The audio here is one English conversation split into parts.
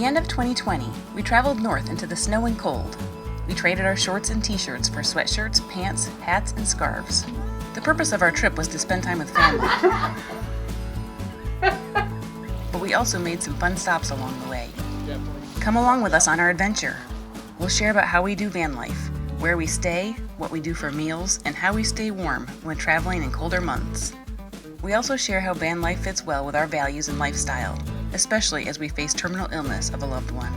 the end of 2020, we traveled north into the snow and cold. We traded our shorts and t-shirts for sweatshirts, pants, hats, and scarves. The purpose of our trip was to spend time with family. But we also made some fun stops along the way. Come along with us on our adventure. We'll share about how we do van life, where we stay, what we do for meals, and how we stay warm when traveling in colder months. We also share how van life fits well with our values and lifestyle, especially as we face terminal illness of a loved one.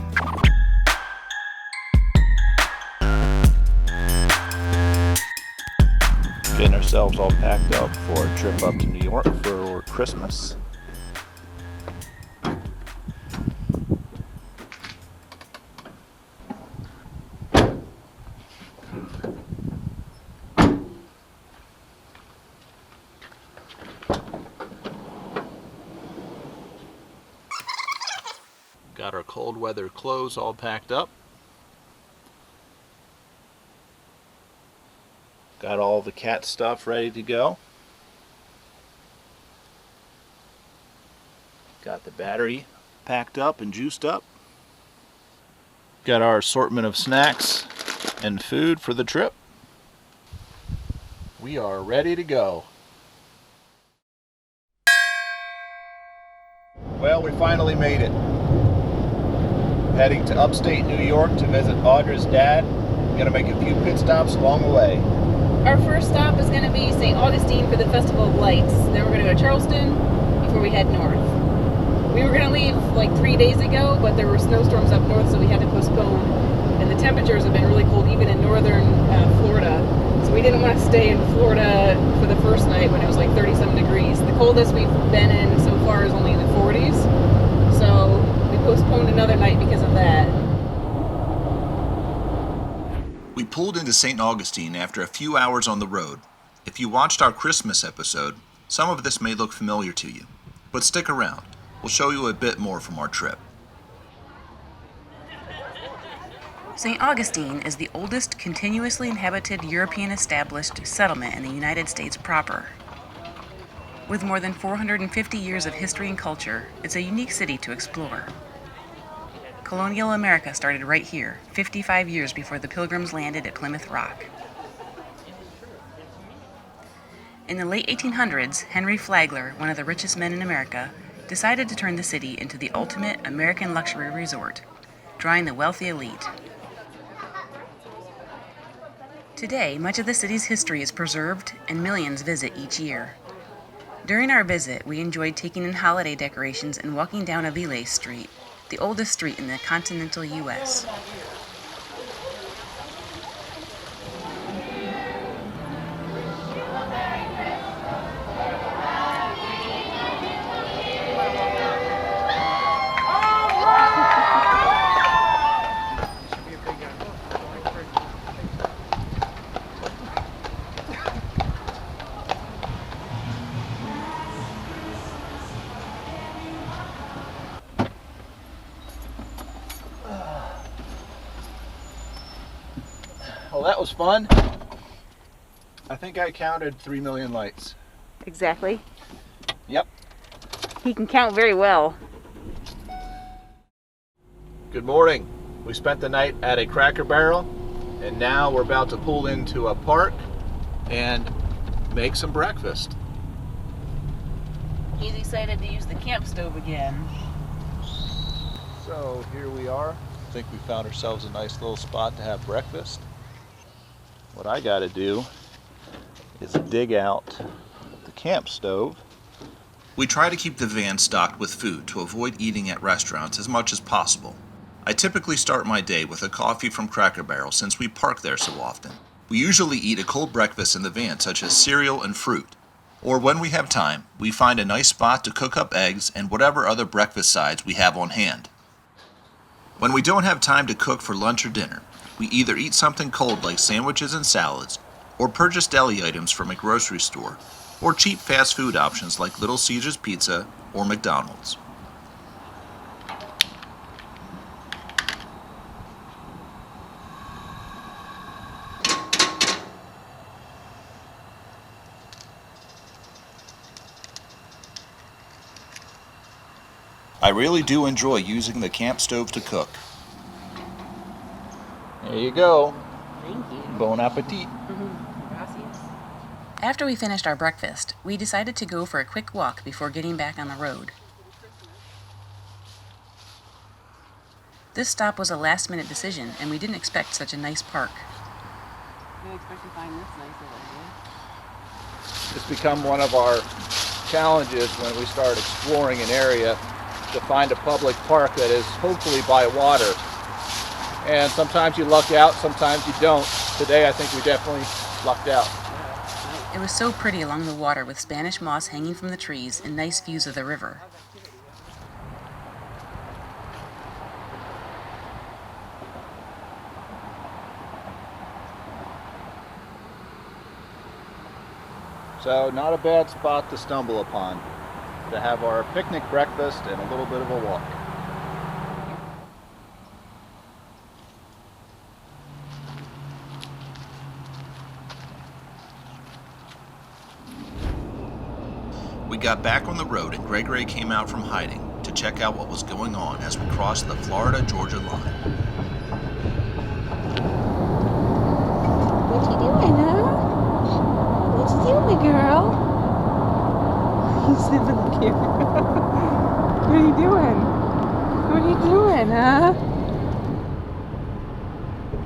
Getting ourselves all packed up for a trip up to New York for Christmas. Got our cold weather clothes all packed up. Got all the cat stuff ready to go. Got the battery packed up and juiced up. Got our assortment of snacks and food for the trip. We are ready to go. Well, we finally made it. Heading to upstate New York to visit Audra's dad. Gonna make a few pit stops along the way. Our first stop is going to be St. Augustine for the Festival of Lights. Then we're going to go to Charleston before we head north. We were going to leave like 3 days ago, but there were snowstorms up north, so we had to postpone. And the temperatures have been really cold, even in northern Florida. So we didn't want to stay in Florida for the first night when it was like 30-some degrees. The coldest we've been in so far is only in the 40s. So we postponed another night because of that. We pulled into St. Augustine after a few hours on the road. If you watched our Christmas episode, some of this may look familiar to you. But stick around. We'll show you a bit more from our trip. St. Augustine is the oldest continuously inhabited European established settlement in the United States proper. With more than 450 years of history and culture, it's a unique city to explore. Colonial America started right here, 55 years before the Pilgrims landed at Plymouth Rock. In the late 1800s, Henry Flagler, one of the richest men in America, decided to turn the city into the ultimate American luxury resort, drawing the wealthy elite. Today, much of the city's history is preserved and millions visit each year. During our visit, we enjoyed taking in holiday decorations and walking down Avila Street, the oldest street in the continental U.S. Well, that was fun. I think I counted 3 million lights. Exactly. Yep. He can count very well. Good morning. We spent the night at a Cracker Barrel, and now we're about to pull into a park and make some breakfast. He's excited to use the camp stove again. So here we are. I think we found ourselves a nice little spot to have breakfast. What I got to do is dig out the camp stove. We try to keep the van stocked with food to avoid eating at restaurants as much as possible. I typically start my day with a coffee from Cracker Barrel since we park there so often. We usually eat a cold breakfast in the van, such as cereal and fruit. Or when we have time, we find a nice spot to cook up eggs and whatever other breakfast sides we have on hand. When we don't have time to cook for lunch or dinner, we either eat something cold like sandwiches and salads, or purchase deli items from a grocery store, or cheap fast food options like Little Caesars Pizza or McDonald's. I really do enjoy using the camp stove to cook. There you go. Thank you. Bon appetit. Gracias. After we finished our breakfast, we decided to go for a quick walk before getting back on the road. This stop was a last-minute decision, and we didn't expect such a nice park. I didn't expect to find this nice over here. It's become one of our challenges when we start exploring an area to find a public park that is hopefully by water. And sometimes you luck out, sometimes you don't. Today I think we definitely lucked out. It was so pretty along the water with Spanish moss hanging from the trees and nice views of the river. So not a bad spot to stumble upon, to have our picnic breakfast and a little bit of a walk. We got back on the road and Gregory came out from hiding to check out what was going on as we crossed the Florida-Georgia line. What you doing, huh? What you doing, girl? He's sniffing the camera. What are you doing? What are you doing, huh?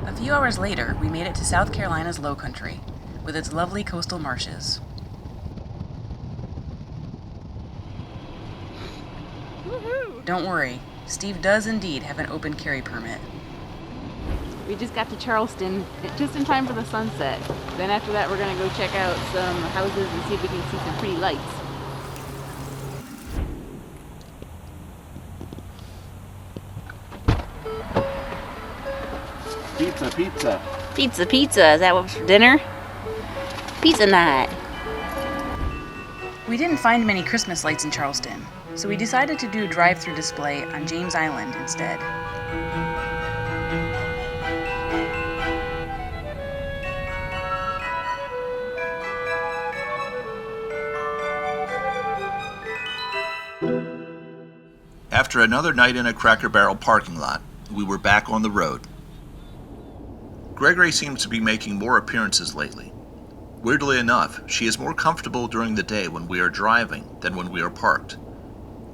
A few hours later, we made it to South Carolina's Low Country, with its lovely coastal marshes. Don't worry, Steve does indeed have an open carry permit. We just got to Charleston just in time for the sunset. Then after that, we're gonna go check out some houses and see if we can see some pretty lights. Pizza, pizza. Pizza, pizza. Is that what's for dinner? Pizza night. We didn't find many Christmas lights in Charleston, so we decided to do a drive-through display on James Island instead. After another night in a Cracker Barrel parking lot, we were back on the road. Gregory seems to be making more appearances lately. Weirdly enough, she is more comfortable during the day when we are driving than when we are parked.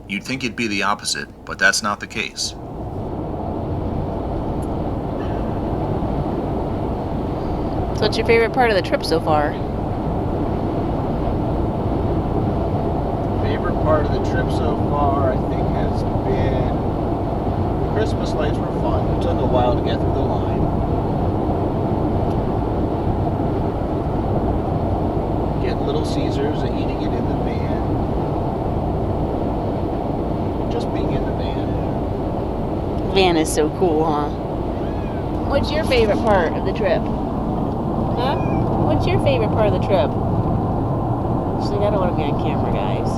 You'd think it'd be the opposite, but that's not the case. So what's your favorite part of the trip so far? Favorite part of the trip so far, I think, has been the Christmas lights were fun. It took a while to get through the line. Getting Little Caesars and eating it in the van. Just being in the van. Van is so cool, huh? What's your favorite part of the trip? Huh? What's your favorite part of the trip? Actually, I don't want to be on camera, guys.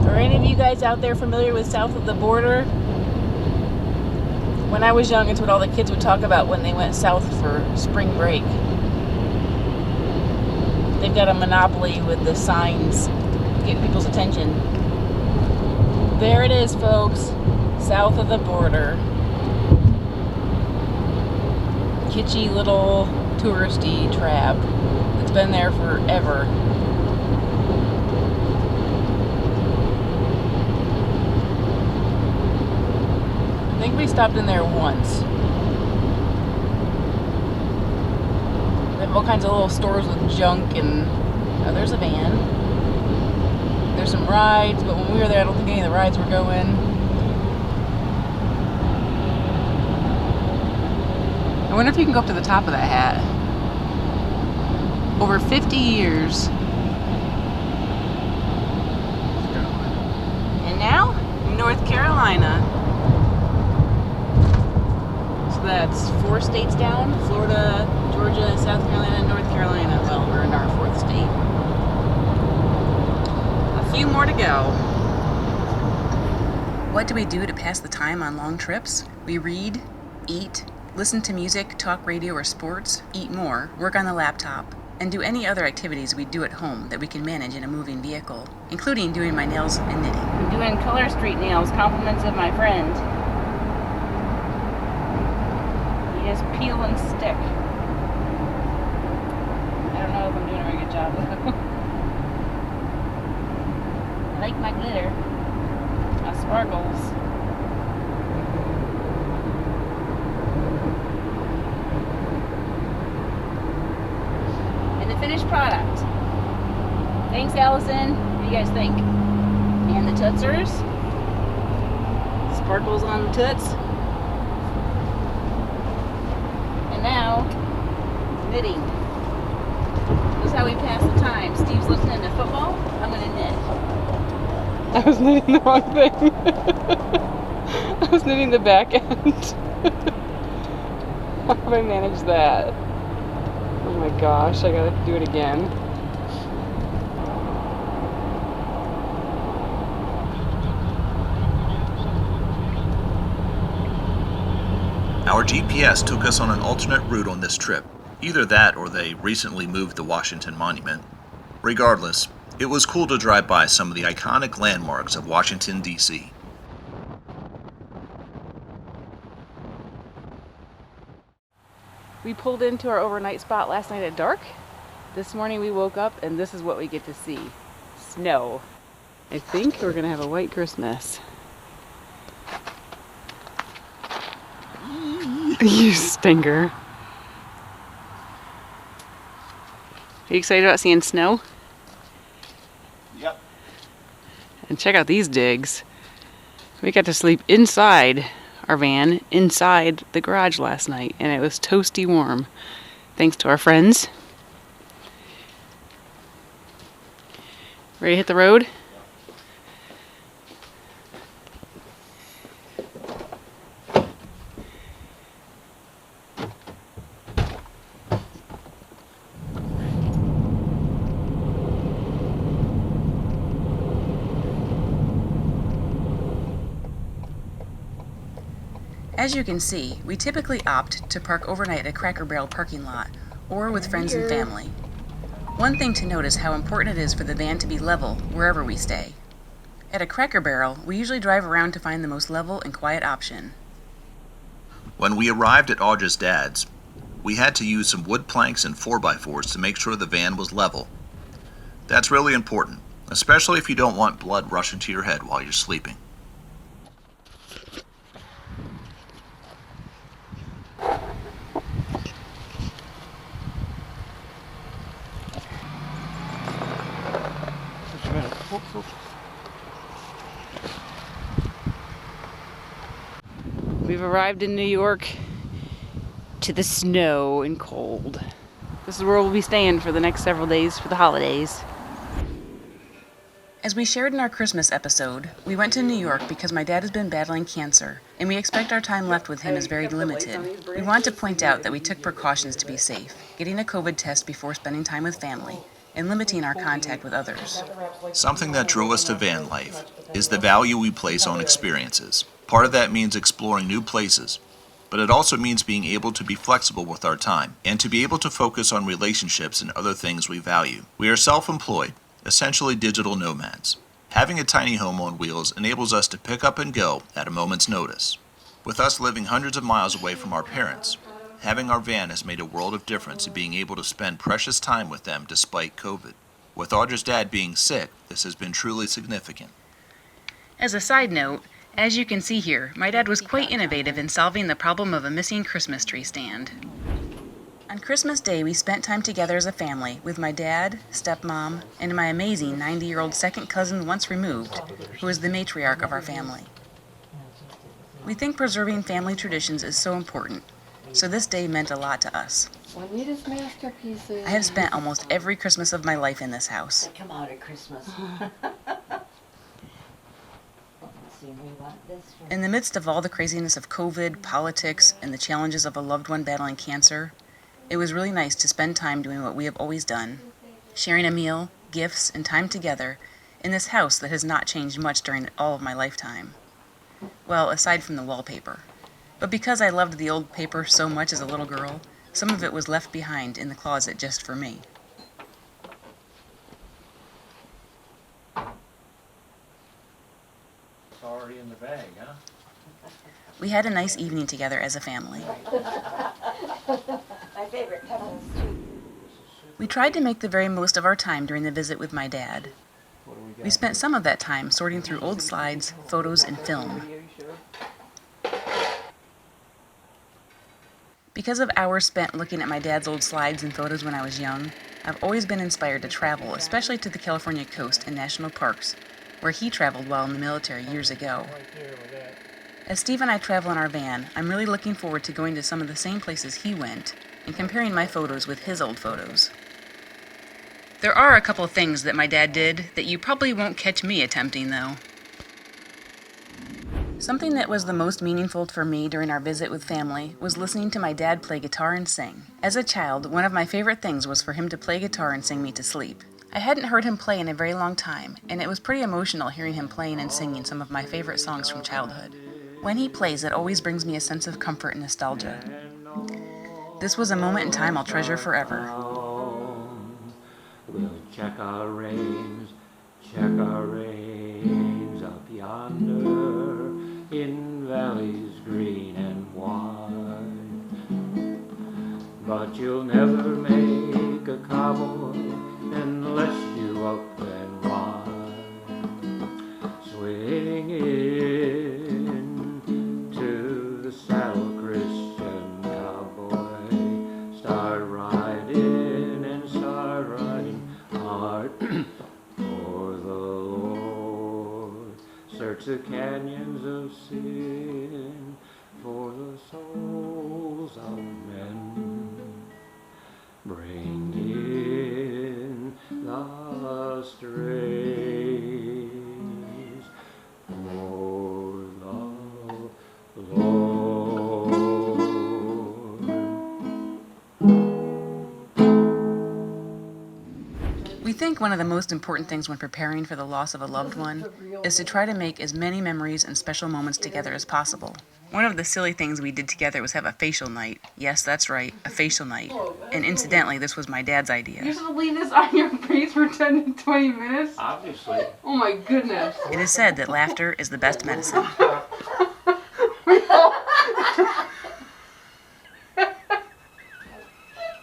Are any of you guys out there familiar with south of the border? When I was young, it's what all the kids would talk about when they went south for spring break. They've got a monopoly with the signs getting people's attention. There it is, folks. South of the border. Kitschy little touristy trap that's been there forever. I think we stopped in there once. They have all kinds of little stores with junk and there's a van. There's some rides, but when we were there, I don't think any of the rides were going. I wonder if you can go up to the top of that hat. Over 50 years. And now, North Carolina. So that's 4 states down: Florida, Georgia, South Carolina, and North Carolina. Well, we're in our 4th state. A few more to go. What do we do to pass the time on long trips? We read, eat, listen to music, talk radio or sports, eat more, work on the laptop, and do any other activities we do at home that we can manage in a moving vehicle, including doing my nails and knitting. I'm doing Color Street nails, compliments of my friend. You just peel and stick. I don't know if I'm doing a very good job. I like my glitter. My sparkles. And the finished product. Thanks, Allison. What do you guys think? And the tootsers. Sparkles on the toots. And now, knitting. This is how we pass the time. Steve's listening to football. I'm going to knit. I was knitting the wrong thing. I was knitting the back end. How do I manage that? Oh my gosh, I gotta do it again. Our GPS took us on an alternate route on this trip. Either that or they recently moved the Washington Monument. Regardless, it was cool to drive by some of the iconic landmarks of Washington, D.C. We pulled into our overnight spot last night at dark. This morning we woke up and this is what we get to see. Snow. I think we're gonna have a white Christmas. You stinker. Are you excited about seeing snow? Yep. And check out these digs. We got to sleep inside our van, inside the garage last night, and it was toasty warm. Thanks to our friends. Ready to hit the road? As you can see, we typically opt to park overnight at a Cracker Barrel parking lot or with friends and family. One thing to note is how important it is for the van to be level wherever we stay. At a Cracker Barrel, we usually drive around to find the most level and quiet option. When we arrived at Audra's dad's, we had to use some wood planks and 4x4s to make sure the van was level. That's really important, especially if you don't want blood rushing to your head while you're sleeping. We've arrived in New York to the snow and cold. This is where we'll be staying for the next several days for the holidays. As we shared in our Christmas episode, we went to New York because my dad has been battling cancer, and we expect our time left with him is very limited. We want to point out that we took precautions to be safe, getting a COVID test before spending time with family, and limiting our contact with others. Something that drew us to van life is the value we place on experiences. Part of that means exploring new places, but it also means being able to be flexible with our time and to be able to focus on relationships and other things we value. We are self-employed, essentially digital nomads. Having a tiny home on wheels enables us to pick up and go at a moment's notice. With us living hundreds of miles away from our parents, having our van has made a world of difference in being able to spend precious time with them despite COVID. With Audra's dad being sick, this has been truly significant. As a side note, as you can see here, my dad was quite innovative in solving the problem of a missing Christmas tree stand. On Christmas Day, we spent time together as a family with my dad, stepmom, and my amazing 90-year-old second cousin once removed, who is the matriarch of our family. We think preserving family traditions is so important, so this day meant a lot to us. Juanita's masterpieces. I have spent almost every Christmas of my life in this house. They come out at Christmas. In the midst of all the craziness of COVID, politics, and the challenges of a loved one battling cancer, it was really nice to spend time doing what we have always done, sharing a meal, gifts, and time together in this house that has not changed much during all of my lifetime. Well, aside from the wallpaper. But because I loved the old paper so much as a little girl, some of it was left behind in the closet just for me. already in the bag, huh? We had a nice evening together as a family. My favorite Texas too. We tried to make the very most of our time during the visit with my dad. We spent some of that time sorting through old slides, photos, and film. Because of hours spent looking at my dad's old slides and photos when I was young, I've always been inspired to travel, especially to the California coast and national parks, where he traveled while in the military years ago. As Steve and I travel in our van, I'm really looking forward to going to some of the same places he went and comparing my photos with his old photos. There are a couple things that my dad did that you probably won't catch me attempting, though. Something that was the most meaningful for me during our visit with family was listening to my dad play guitar and sing. As a child, one of my favorite things was for him to play guitar and sing me to sleep. I hadn't heard him play in a very long time, and it was pretty emotional hearing him playing and singing some of my favorite songs from childhood. When he plays, it always brings me a sense of comfort and nostalgia. This was a moment in time I'll treasure forever. We'll check our reins up yonder in valleys green and wide. But you'll never make a cowboy unless you up and ride. Swing in to the saddle, Christian cowboy. Start riding and start riding hard for the Lord. Search the canyons of sin for the souls of men. Bring in the strays for the Lord. We think one of the most important things when preparing for the loss of a loved one is to try to make as many memories and special moments together as possible. One of the silly things we did together was have a facial night. Yes, that's right, a facial night. And incidentally, this was my dad's idea. You're supposed to leave this on your face for 10 to 20 minutes? Obviously. Oh my goodness. It is said that laughter is the best medicine.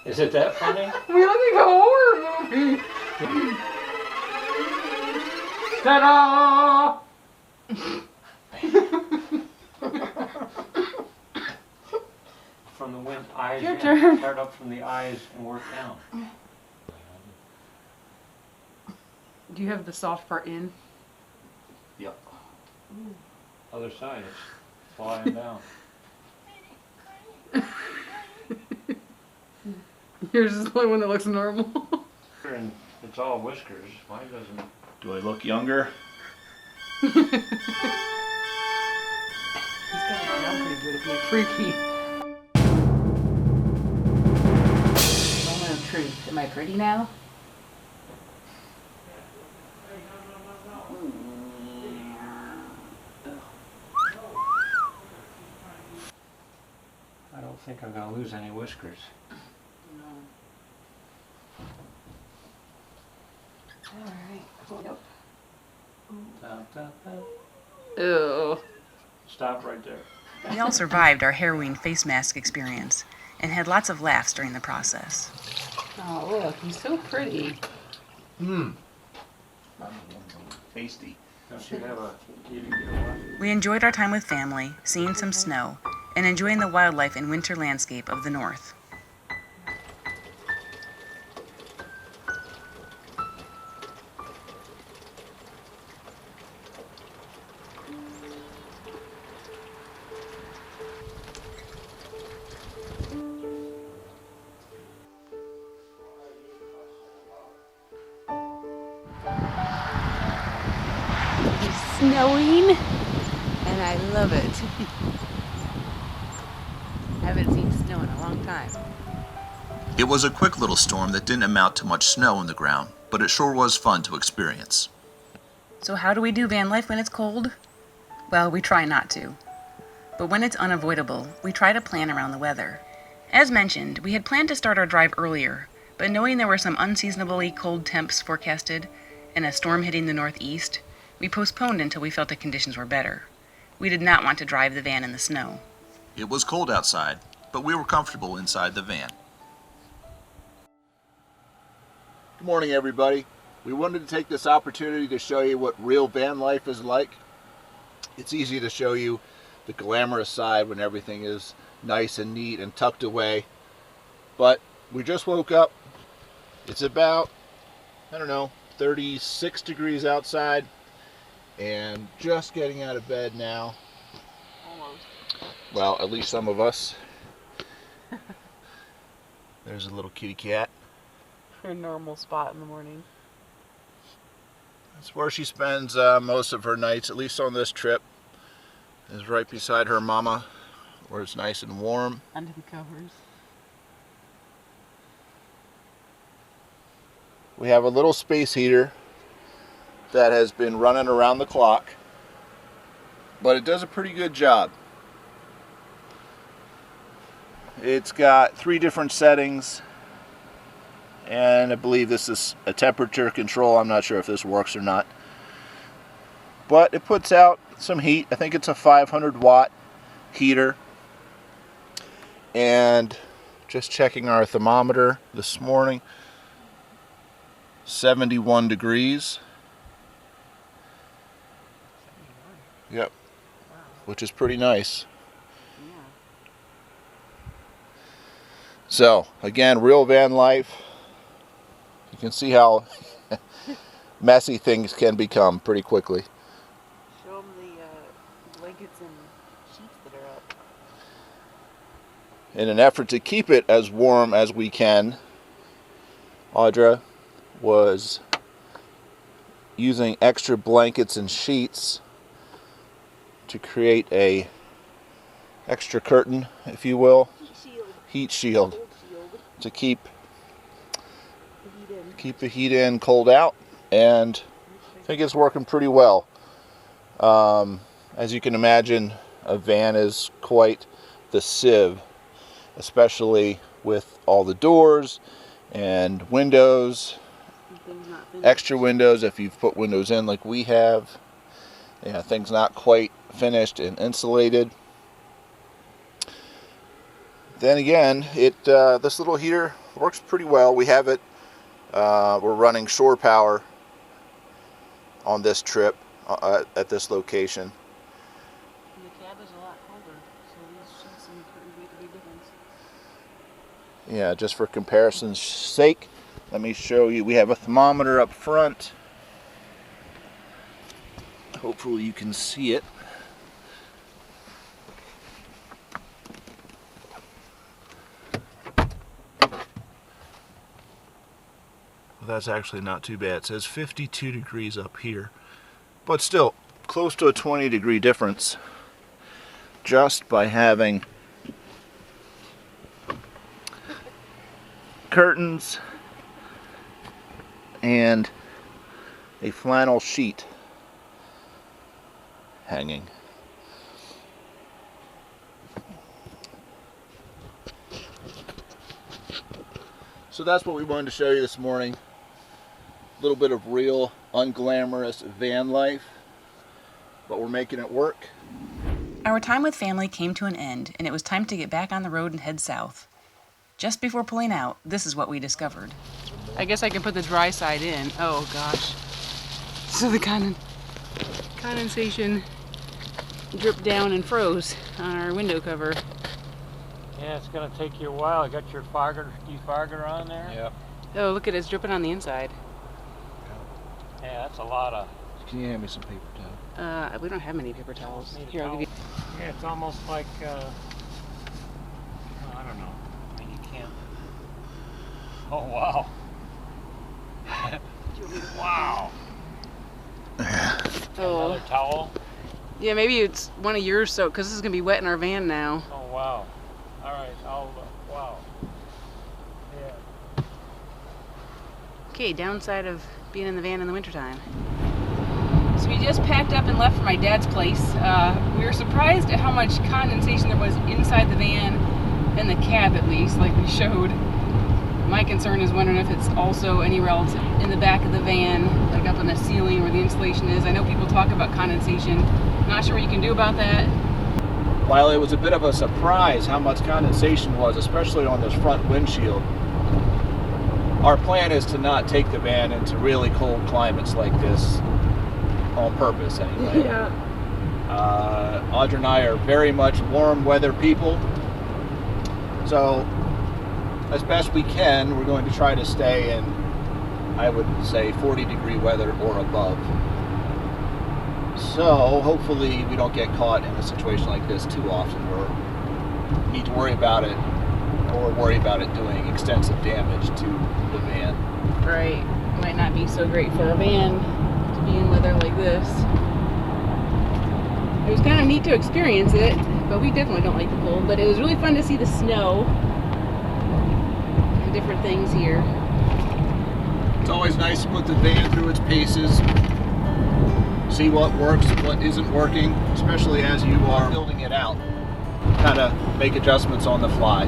Is it that funny? We look like a horror movie. Ta-da! From the wind, eyes Your in. turn. Start up from the eyes and work down. Do you have the soft part in? Yep. Other side, it's flying down. Yours is the only one that looks normal. And it's all whiskers. Mine doesn't. Do I look younger? He's got it down pretty good if you're freaky. Moment of truth. Am I pretty now? I don't think I'm gonna lose any whiskers. Tap, tap, tap. Ew. Stop right there. We all survived our harrowing face mask experience and had lots of laughs during the process. Oh, look, he's so pretty. Tasty. Don't you have a, you didn't get a what? We enjoyed our time with family, seeing some snow, and enjoying the wildlife and winter landscape of the north. Snowing, and I love it. Haven't seen snow in a long time. It was a quick little storm that didn't amount to much snow on the ground, but it sure was fun to experience. So how do we do van life when it's cold? Well, we try not to. But when it's unavoidable, we try to plan around the weather. As mentioned, we had planned to start our drive earlier, but knowing there were some unseasonably cold temps forecasted and a storm hitting the northeast, we postponed until we felt the conditions were better. We did not want to drive the van in the snow. It was cold outside, but we were comfortable inside the van. Good morning, everybody. We wanted to take this opportunity to show you what real van life is like. It's easy to show you the glamorous side when everything is nice and neat and tucked away. But we just woke up. It's about, 36 degrees outside. And just getting out of bed now. Almost. Well, at least some of us. There's a little kitty cat. Her normal spot in the morning. That's where she spends most of her nights, at least on this trip. Is right beside her mama, where it's nice and warm. Under the covers. We have a little space heater that has been running around the clock, but it does a pretty good job. It's got 3 different settings, and I believe this is a temperature control. I'm not sure if this works or not, but it puts out some heat. I think it's a 500 watt heater. And just checking our thermometer this morning, 71 degrees. Yep. Wow. Which is pretty nice. Yeah. So, again, real van life. You can see how messy things can become pretty quickly. Show them the blankets and sheets that are up. In an effort to keep it as warm as we can, Audra was using extra blankets and sheets to create a extra curtain, if you will, heat shield to keep the heat in, cold out, and I think it's working pretty well. As you can imagine, a van is quite the sieve, especially with all the doors and windows, extra windows if you've put windows in like we have. Yeah, things not quite finished and insulated. Then again, this little heater works pretty well. We have it. We're running shore power on this trip at this location. And the cab is a lot colder, so these sheets and curtains make a big difference. Yeah, just for comparison's sake, let me show you. We have a thermometer up front. Hopefully you can see it. Well, that's actually not too bad. It says 52 degrees up here, but still close to a 20-degree difference just by having curtains and a flannel sheet hanging. So that's what we wanted to show you this morning. A little bit of real, unglamorous van life, but we're making it work. Our time with family came to an end, and it was time to get back on the road and head south. Just before pulling out, this is what we discovered. I guess I can put the dry side in. Oh gosh. So the condensation dripped down and froze on our window cover. Yeah, it's gonna take you a while. You got your defogger on there? Yep. Oh, look at it, it's dripping on the inside. Yeah, that's a lot of... Can you hand me some paper towel? We don't have many paper towels. Need a Here, I'll give you. Yeah, it's almost like, I don't know. I mean, you can't... Oh, wow. Wow. Another Oh, towel? yeah, maybe it's one of yours, so because this is gonna be wet in our van now. Oh, wow. All right, wow. Yeah. Okay, downside of being in the van in the wintertime. So we just packed up and left for my dad's place. We were surprised at how much condensation there was inside the van, in the cab at least, like we showed. My concern is wondering if it's also anywhere else in the back of the van, like up on the ceiling where the insulation is. I know people talk about condensation Not sure what you can do about that. While it was a bit of a surprise how much condensation was, especially on this front windshield, our plan is to not take the van into really cold climates like this on purpose anyway. Yeah. Audra and I are very much warm weather people, so as best we can, we're going to try to stay in, I would say, 40-degree weather or above. So hopefully we don't get caught in a situation like this too often where we need to worry about it or worry about it doing extensive damage to the van. Right. Might not be so great for a van to be in weather like this. It was kind of neat to experience it, but we definitely don't like the cold. But it was really fun to see the snow and different things here. It's always nice to put the van through its paces, see what works and what isn't working, especially as you are building it out. Kind of make adjustments on the fly.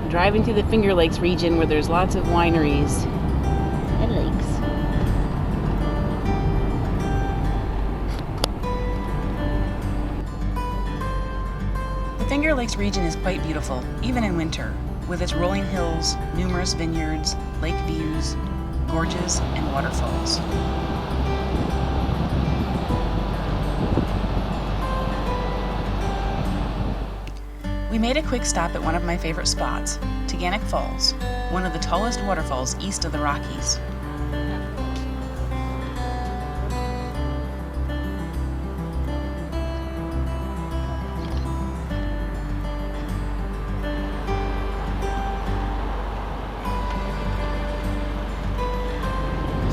Driving through the Finger Lakes region where there's lots of wineries and lakes. The Finger Lakes region is quite beautiful, even in winter, with its rolling hills, numerous vineyards, lake views, gorges, and waterfalls. We made a quick stop at one of my favorite spots, Taughannock Falls, one of the tallest waterfalls east of the Rockies.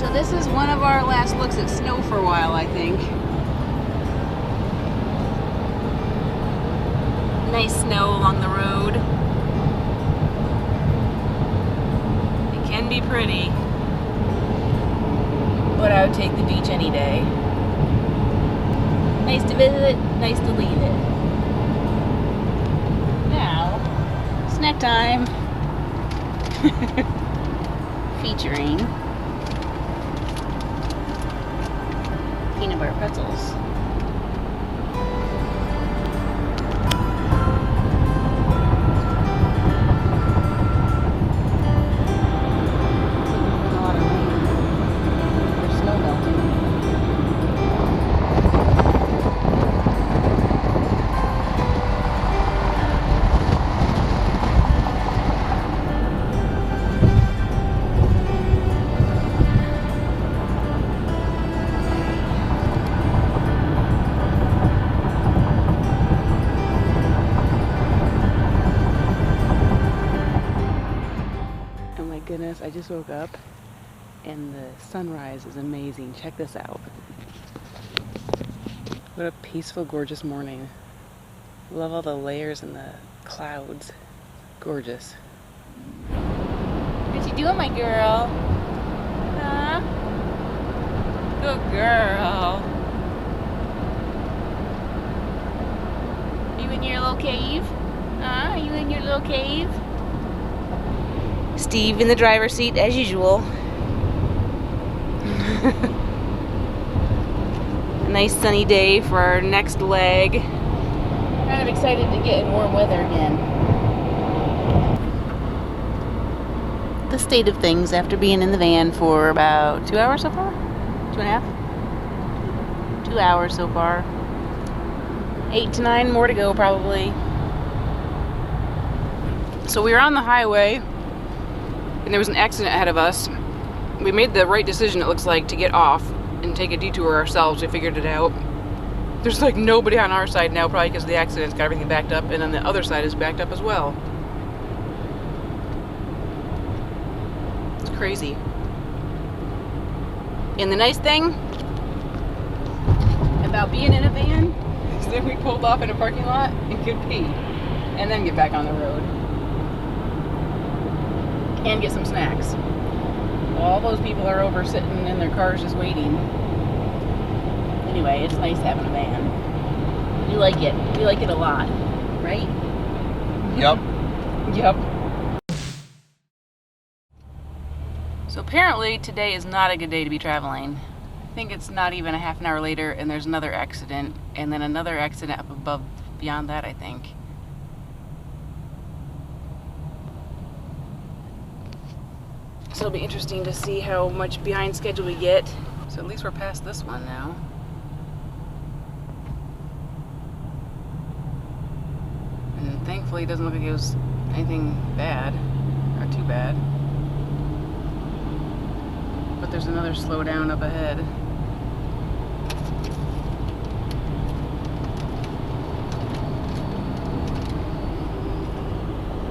So this is one of our last looks at snow for a while, I think. Nice snow along the road. It can be pretty, but I would take the beach any day. Nice to visit, nice to leave it. Now, snack time. Featuring peanut butter pretzels. I just woke up and the sunrise is amazing. Check this out. What a peaceful, gorgeous morning. Love all the layers and the clouds. Gorgeous. What you doing, my girl? Huh? Good girl. You in your little cave? Huh? You in your little cave? Steve in the driver's seat as usual. A nice sunny day for our next leg. Kind of excited to get in warm weather again. The state of things after being in the van for about 2 hours so far? 2.5? 2 hours so far. 8 to 9 more to go probably. So we were on the highway and there was an accident ahead of us. We made the right decision, it looks like, to get off and take a detour ourselves. We figured it out. There's like nobody on our side now, probably because the accident's got everything backed up, and then the other side is backed up as well. It's crazy. And the nice thing about being in a van is that we pulled off in a parking lot and could pee and then get back on the road and get some snacks. All those people are over sitting in their cars just waiting. Anyway, it's nice having a van. We like it. We like it a lot, right? Yep. Yep. So apparently today is not a good day to be traveling. think it's not even a half an hour later, and there's another accident, and then another accident up above beyond that, I think. So it'll be interesting to see how much behind schedule we get. So at least we're past this one now. And thankfully it doesn't look like it was anything bad, or too bad. But there's another slowdown up ahead.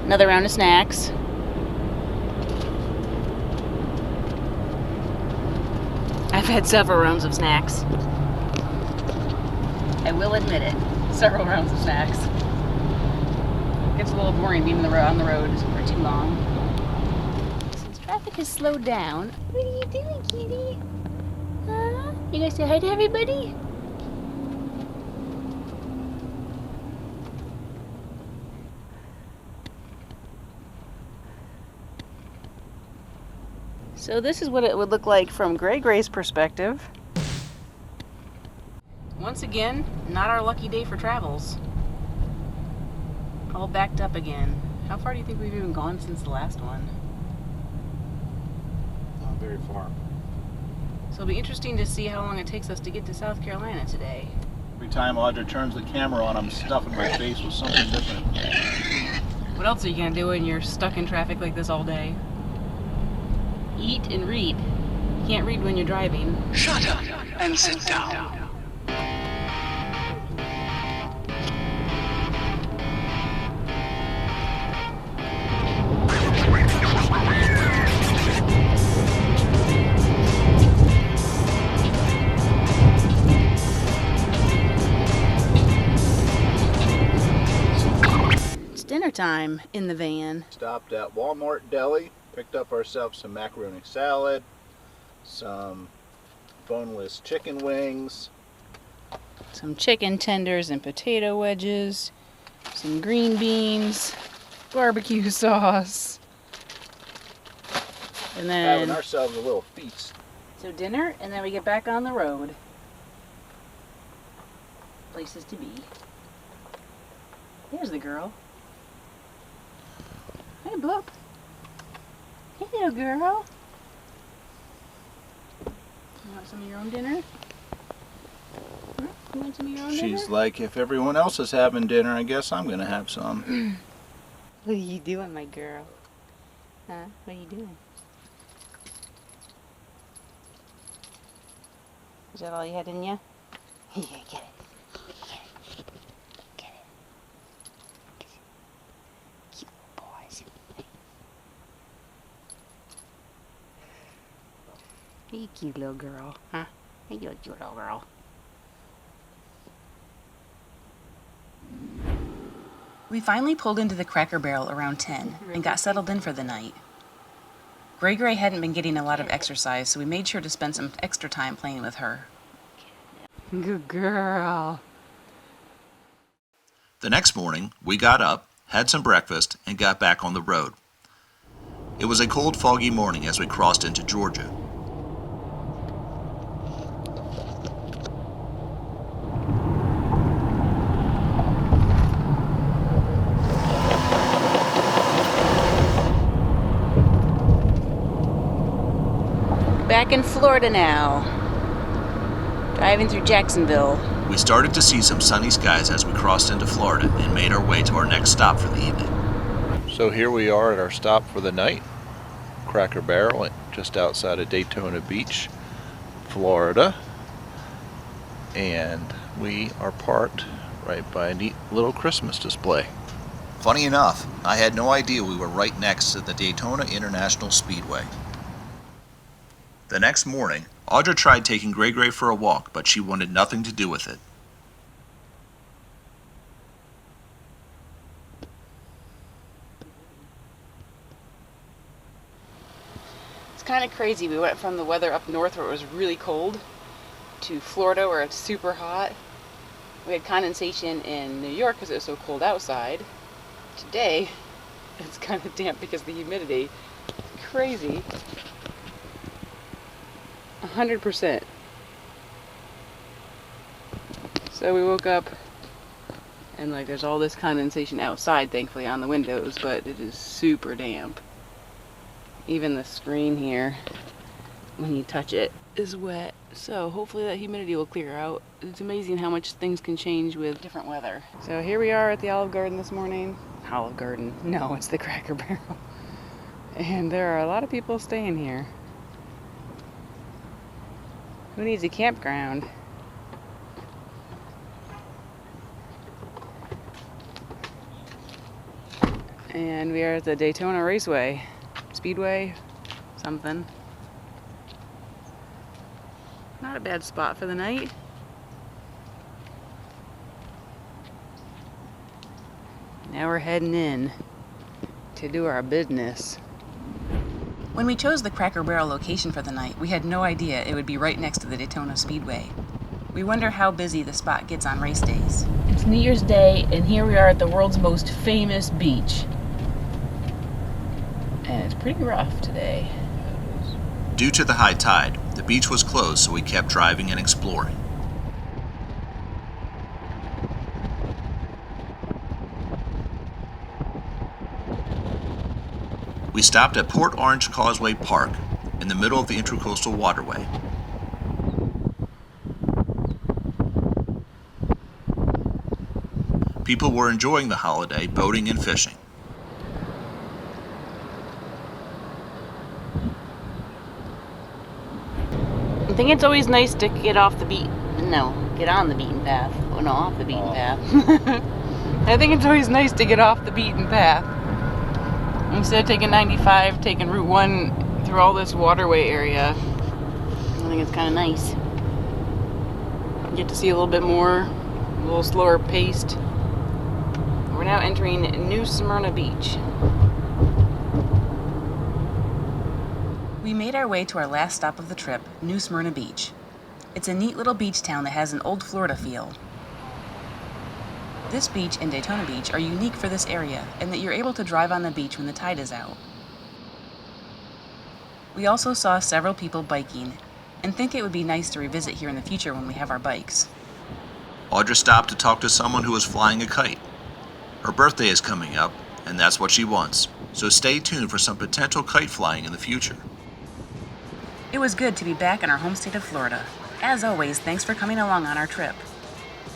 Another round of snacks. I've had several rounds of snacks. I will admit it. Several rounds of snacks. Gets a little boring being on the road for too long. Since traffic has slowed down, what are you doing, kitty? Huh? You guys say hi to everybody? So this is what it would look like from Gray's perspective. Once again, not our lucky day for travels. All backed up again. How far do you think we've even gone since the last one? Not very far. So it'll be interesting to see how long it takes us to get to South Carolina today. Every time Audra turns the camera on, I'm stuffing my face with something different. What else are you gonna do when you're stuck in traffic like this all day? Eat and read. You can't read when you're driving. Shut up and sit down. It's dinner time in the van. Stopped at Walmart Deli, picked up ourselves some macaroni salad, some boneless chicken wings, Some chicken tenders and potato wedges, some green beans, barbecue sauce, and having then ourselves a little feast. so dinner, and then we get back on the road. Places to be. There's the girl. Hey, Bloop. Hey, little girl. You want some of your own dinner? You want some of your own dinner? She's like, if everyone else is having dinner, I guess I'm gonna have some. What are you doing, my girl? Huh? What are you doing? Is that all you had in you? Here, get it. Get it. Get it. Cute boys. You cute little girl, huh? You a cute little girl. We finally pulled into the Cracker Barrel around 10 and got settled in for the night. Gray hadn't been getting a lot of exercise, so we made sure to spend some extra time playing with her. Good girl. The next morning, we got up, had some breakfast, and got back on the road. It was a cold, foggy morning as we crossed into Georgia. Back in Florida now. Driving through Jacksonville. We started to see some sunny skies as we crossed into Florida and made our way to our next stop for the evening. So here we are at our stop for the night, Cracker Barrel, just outside of Daytona Beach, Florida. And we are parked right by a neat little Christmas display. Funny enough, I had no idea we were right next to the Daytona International Speedway. The next morning, Audra tried taking Gray for a walk, but she wanted nothing to do with it. It's kind of crazy. We went from the weather up north where it was really cold to Florida where it's super hot. We had condensation in New York because it was so cold outside. Today, it's kind of damp because of the humidity. It's crazy. 100%. So we woke up and like there's all this condensation outside, thankfully, on the windows, but it is super damp. Even the screen here, when you touch it, is wet. So hopefully that humidity will clear out. It's amazing how much things can change with different weather. So here we are at the Olive Garden this morning. Olive Garden? No, it's the Cracker Barrel. And there are a lot of people staying here. Who needs a campground? And we are at the Daytona Raceway, Speedway, something. Not a bad spot for the night. Now we're heading in to do our business. When we chose the Cracker Barrel location for the night, we had no idea it would be right next to the Daytona Speedway. We wonder how busy the spot gets on race days. It's New Year's Day, and here we are at the world's most famous beach. And it's pretty rough today. Due to the high tide, the beach was closed, so we kept driving and exploring. We stopped at Port Orange Causeway Park, in the middle of the Intracoastal Waterway. People were enjoying the holiday, boating and fishing. I think it's always nice to get on the beaten path. Oh no, off the beaten path. I think it's always nice to get off the beaten path. Instead of taking 95, taking Route 1 through all this waterway area. I think it's kind of nice. Get to see a little bit more, a little slower paced. We're now entering New Smyrna Beach. We made our way to our last stop of the trip, New Smyrna Beach. It's a neat little beach town that has an old Florida feel. This beach and Daytona Beach are unique for this area in that you're able to drive on the beach when the tide is out. We also saw several people biking and think it would be nice to revisit here in the future when we have our bikes. Audra stopped to talk to someone who was flying a kite. Her birthday is coming up, and that's what she wants, so stay tuned for some potential kite flying in the future. It was good to be back in our home state of Florida. As always, thanks for coming along on our trip.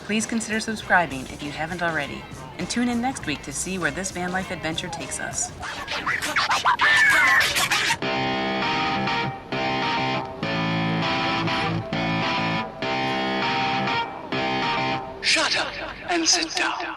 Please consider subscribing if you haven't already, and tune in next week to see where this van life adventure takes us. Shut up and sit down.